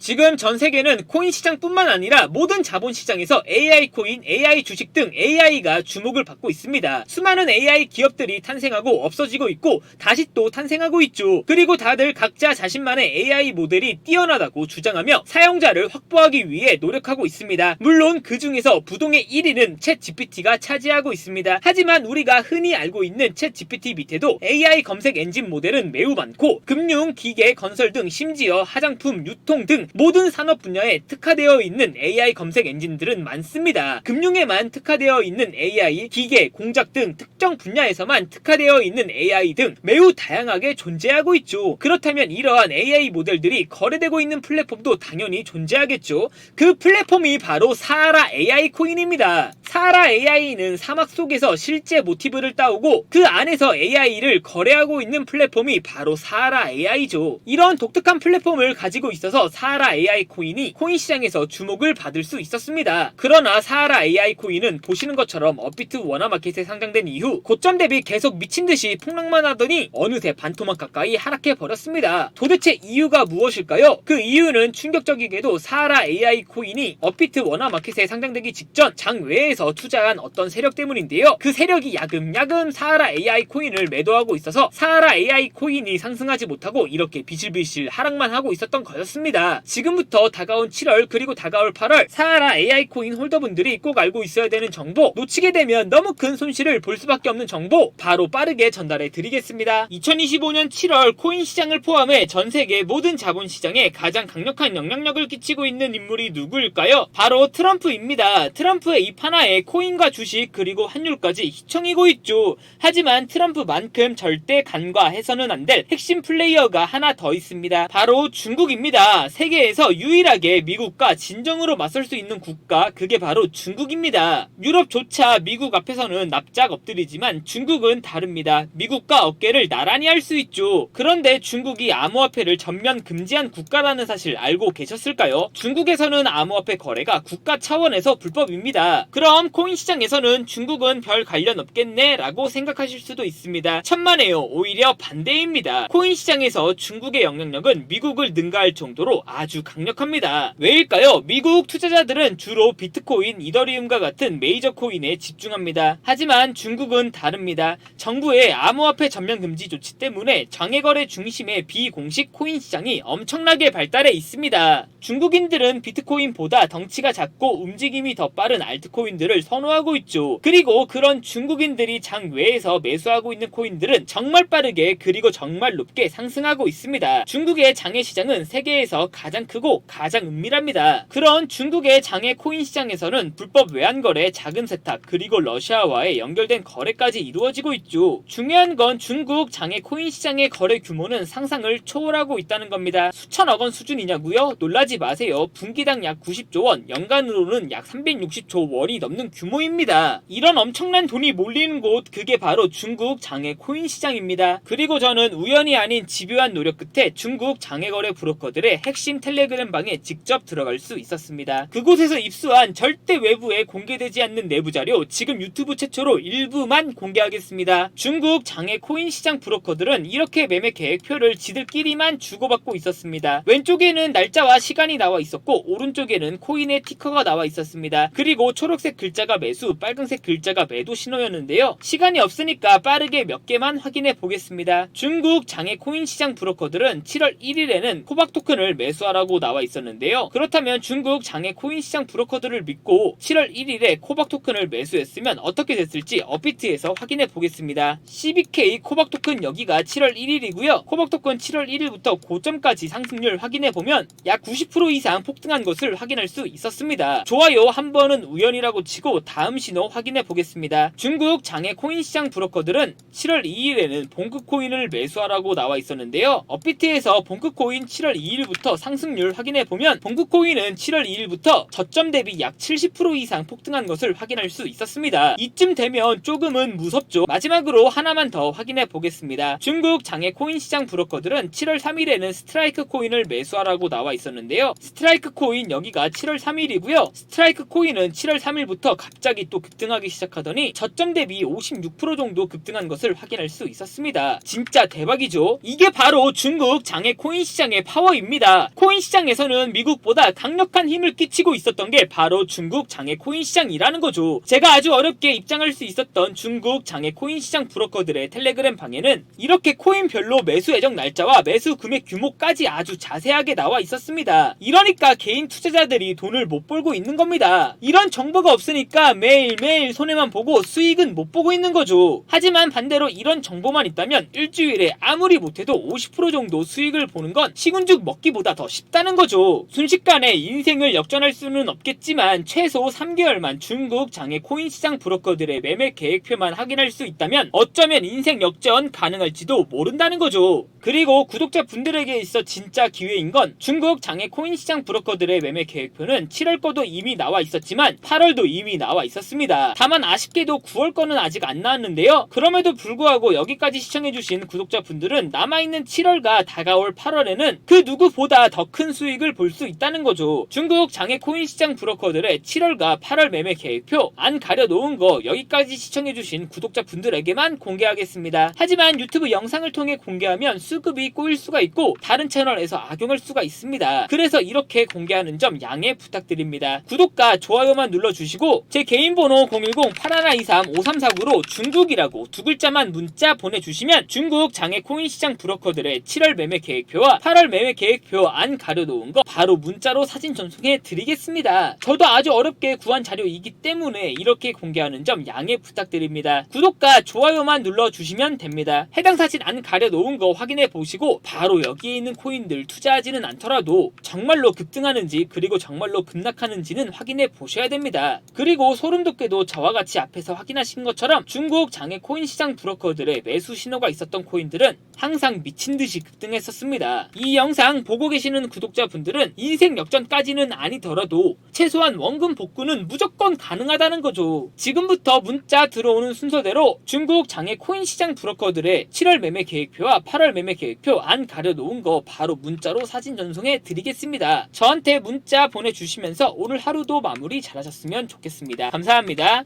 지금 전 세계는 코인 시장뿐만 아니라 모든 자본 시장에서 AI 코인, AI 주식 등 AI가 주목을 받고 있습니다. 수많은 AI 기업들이 탄생하고 없어지고 있고 다시 또 탄생하고 있죠. 그리고 다들 각자 자신만의 AI 모델이 뛰어나다고 주장하며 사용자를 확보하기 위해 노력하고 있습니다. 물론 그 중에서 부동의 1위는 챗GPT가 차지하고 있습니다. 하지만 우리가 흔히 알고 있는 챗GPT 밑에도 AI 검색 엔진 모델은 매우 많고 금융, 기계, 건설 등 심지어 화장품, 유통 등 모든 산업 분야에 특화되어 있는 AI 검색 엔진들은 많습니다. 금융에만 특화되어 있는 AI, 기계, 공작 등 특정 분야에서만 특화되어 있는 AI 등 매우 다양하게 존재하고 있죠. 그렇다면 이러한 AI 모델들이 거래되고 있는 플랫폼도 당연히 존재하겠죠. 그 플랫폼이 바로 사하라 AI 코인입니다. 사하라 AI는 사막 속에서 실제 모티브를 따오고 그 안에서 AI를 거래하고 있는 플랫폼이 바로 사하라 AI죠. 이런 독특한 플랫폼을 가지고 있어서 사하라 AI 코인이 코인 시장에서 주목을 받을 수 있었습니다. 그러나 사하라 AI 코인은 보시는 것처럼 업비트 워너마켓에 상장된 이후 고점 대비 계속 미친듯이 폭락만 하더니 어느새 반토막 가까이 하락해 버렸습니다. 도대체 이유가 무엇일까요? 그 이유는 충격적이게도 사하라 AI 코인이 업비트 워너마켓에 상장되기 직전 장외에서 투자한 어떤 세력 때문인데요. 그 세력이 야금야금 사하라 AI 코인을 매도하고 있어서 사하라 AI 코인이 상승하지 못하고 이렇게 비실비실 하락만 하고 있었던 거였습니다. 지금부터 다가온 7월 그리고 다가올 8월 사하라 AI 코인 홀더분들이 꼭 알고 있어야 되는 정보, 놓치게 되면 너무 큰 손실을 볼 수밖에 없는 정보 바로 빠르게 전달해 드리겠습니다. 2025년 7월 코인 시장을 포함해 전 세계 모든 자본 시장에 가장 강력한 영향력을 끼치고 있는 인물이 누구일까요? 바로 트럼프입니다. 트럼프의 입 하나에 코인과 주식 그리고 환율까지 휘청이고 있죠. 하지만 트럼프만큼 절대 간과해서는 안 될 핵심 플레이어가 하나 더 있습니다. 바로 중국입니다. 세계에서 유일하게 미국과 진정으로 맞설 수 있는 국가, 그게 바로 중국입니다. 유럽조차 미국 앞에서는 납작 엎드리지만 중국은 다릅니다. 미국과 어깨를 나란히 할 수 있죠. 그런데 중국이 암호화폐를 전면 금지한 국가라는 사실 알고 계셨을까요? 중국에서는 암호화폐 거래가 국가 차원에서 불법입니다. 그럼 코인 시장에서는 중국은 별 관련 없겠네 라고 생각하실 수도 있습니다. 천만에요. 오히려 반대입니다. 코인 시장에서 중국의 영향력은 미국을 능가할 정도로 아주 강력합니다. 왜일까요? 미국 투자자들은 주로 비트코인, 이더리움과 같은 메이저 코인에 집중합니다. 하지만 중국은 다릅니다. 정부의 암호화폐 전면 금지 조치 때문에 장외거래 중심의 비공식 코인 시장이 엄청나게 발달해 있습니다. 중국인들은 비트코인보다 덩치가 작고 움직임이 더 빠른 알트코인들을 선호하고 있죠. 그리고 그런 중국인들이 장외에서 매수하고 있는 코인들은 정말 빠르게 그리고 정말 높게 상승하고 있습니다. 중국의 장외 시장은 세계에서 가장 크고 가장 은밀합니다. 그런 중국의 장외 코인 시장에서는 불법 외환거래, 자금 세탁, 그리고 러시아와의 연결된 거래까지 이루어지고 있죠. 중요한 건 중국 장외 코인 시장의 거래 규모는 상상을 초월하고 있다는 겁니다. 수천억 원 수준이냐고요? 놀라지 마세요. 분기당 약 90조 원, 연간으로는 약 360조 원이 넘는 규모입니다. 이런 엄청난 돈이 몰리는 곳, 그게 바로 중국 장외 코인 시장입니다. 그리고 저는 우연이 아닌 집요한 노력 끝에 중국 장외거래 브로커들의 핵심 텔레그램 방에 직접 들어갈 수 있었습니다. 그곳에서 입수한 절대 외부에 공개되지 않는 내부 자료, 지금 유튜브 최초로 일부만 공개하겠습니다. 중국 장외 코인 시장 브로커들은 이렇게 매매 계획표를 지들끼리만 주고받고 있었습니다. 왼쪽에는 날짜와 시간이 나와 있었고 오른쪽에는 코인의 티커가 나와 있었습니다. 그리고 초록색 글자가 매수, 빨간색 글자가 매도 신호였는데요. 시간이 없으니까 빠르게 몇 개만 확인해 보겠습니다. 중국 장외 코인 시장 브로커들은 7월 1일에는 코박 토큰을 매수하라고 나와 있었는데요. 그렇다면 중국 장외 코인 시장 브로커들을 믿고 7월 1일에 코박 토큰을 매수했으면 어떻게 됐을지 업비트에서 확인해 보겠습니다. CBK 코박 토큰 여기가 7월 1일이고요. 코박 토큰 7월 1일부터 고점까지 상승률 확인해 보면 약 90% 이상 폭등한 것을 확인할 수 있었습니다. 좋아요 한 번은 우연이라고 치고 다음 신호 확인해 보겠습니다. 중국 장외 코인 시장 브로커들은 7월 2일에는 봉크코인을 매수하라고 나와 있었는데요. 업비트에서 봉크코인 7월 2일부터 상승률 확인해 보면 봉크코인은 7월 2일부터 저점 대비 약 70% 이상 폭등한 것을 확인할 수 있었습니다. 이쯤 되면 조금은 무섭죠. 마지막으로 하나만 더 확인해 보겠습니다. 중국 장외 코인 시장 브로커들은 7월 3일에는 스트라이크 코인을 매수하라고 나와 있었는데요. 스트라이크 코인 여기가 7월 3일이고요. 스트라이크 코인은 7월 3일부터 갑자기 또 급등하기 시작하더니 저점 대비 56% 정도 급등한 것을 확인할 수 있었습니다. 진짜 대박이죠. 이게 바로 중국 장외 코인 시장의 파워입니다. 코인 코인 시장에서는 미국보다 강력한 힘을 끼치고 있었던 게 바로 중국 장외 코인 시장이라는 거죠. 제가 아주 어렵게 입장할 수 있었던 중국 장외 코인 시장 브로커들의 텔레그램 방에는 이렇게 코인별로 매수 예정 날짜와 매수 금액 규모까지 아주 자세하게 나와 있었습니다. 이러니까 개인 투자자들이 돈을 못 벌고 있는 겁니다. 이런 정보가 없으니까 매일매일 손해만 보고 수익은 못 보고 있는 거죠. 하지만 반대로 이런 정보만 있다면 일주일에 아무리 못해도 50% 정도 수익을 보는 건 시군죽 먹기보다 더 쉽다는 거죠. 순식간에 인생을 역전할 수는 없겠지만 최소 3개월만 중국 장외 코인 시장 브로커들의 매매 계획표만 확인할 수 있다면 어쩌면 인생 역전 가능할지도 모른다는 거죠. 그리고 구독자분들에게 있어 진짜 기회인 건 중국 장외 코인 시장 브로커들의 매매 계획표는 7월 거도 이미 나와 있었지만 8월도 이미 나와 있었습니다. 다만 아쉽게도 9월 거는 아직 안 나왔는데요. 그럼에도 불구하고 여기까지 시청해주신 구독자분들은 남아있는 7월과 다가올 8월에는 그 누구보다 더 큰 수익을 볼 수 있다는 거죠. 중국 장외 코인 시장 브로커들의 7월과 8월 매매 계획표 안 가려놓은 거 여기까지 시청해주신 구독자분들에게만 공개하겠습니다. 하지만 유튜브 영상을 통해 공개하면 수급이 꼬일 수가 있고 다른 채널에서 악용할 수가 있습니다. 그래서 이렇게 공개하는 점 양해 부탁드립니다. 구독과 좋아요만 눌러주시고 제 개인 번호 010-8123-5349로 중국이라고 두 글자만 문자 보내주시면 중국 장외 코인 시장 브로커들의 7월 매매 계획표와 8월 매매 계획표 안 가려놓은 거 바로 문자로 사진 전송해 드리겠습니다. 저도 아주 어렵게 구한 자료이기 때문에 이렇게 공개하는 점 양해 부탁드립니다. 구독과 좋아요만 눌러주시면 됩니다. 해당 사진 안 가려놓은 거 확인해 보시고 바로 여기에 있는 코인들 투자하지는 않더라도 정말로 급등하는지 그리고 정말로 급락하는지는 확인해 보셔야 됩니다. 그리고 소름 돋게도 저와 같이 앞에서 확인하신 것처럼 중국 장외 코인 시장 브로커들의 매수 신호가 있었던 코인들은 항상 미친듯이 급등했었습니다. 이 영상 보고 계시는 구독자분들은 인생 역전까지는 아니더라도 최소한 원금 복구는 무조건 가능하다는 거죠. 지금부터 문자 들어오는 순서대로 중국 장외 코인 시장 브로커들의 7월 매매 계획표와 8월 매매 계획표 안 가려놓은 거 바로 문자로 사진 전송해 드리겠습니다. 저한테 문자 보내주시면서 오늘 하루도 마무리 잘하셨으면 좋겠습니다. 감사합니다.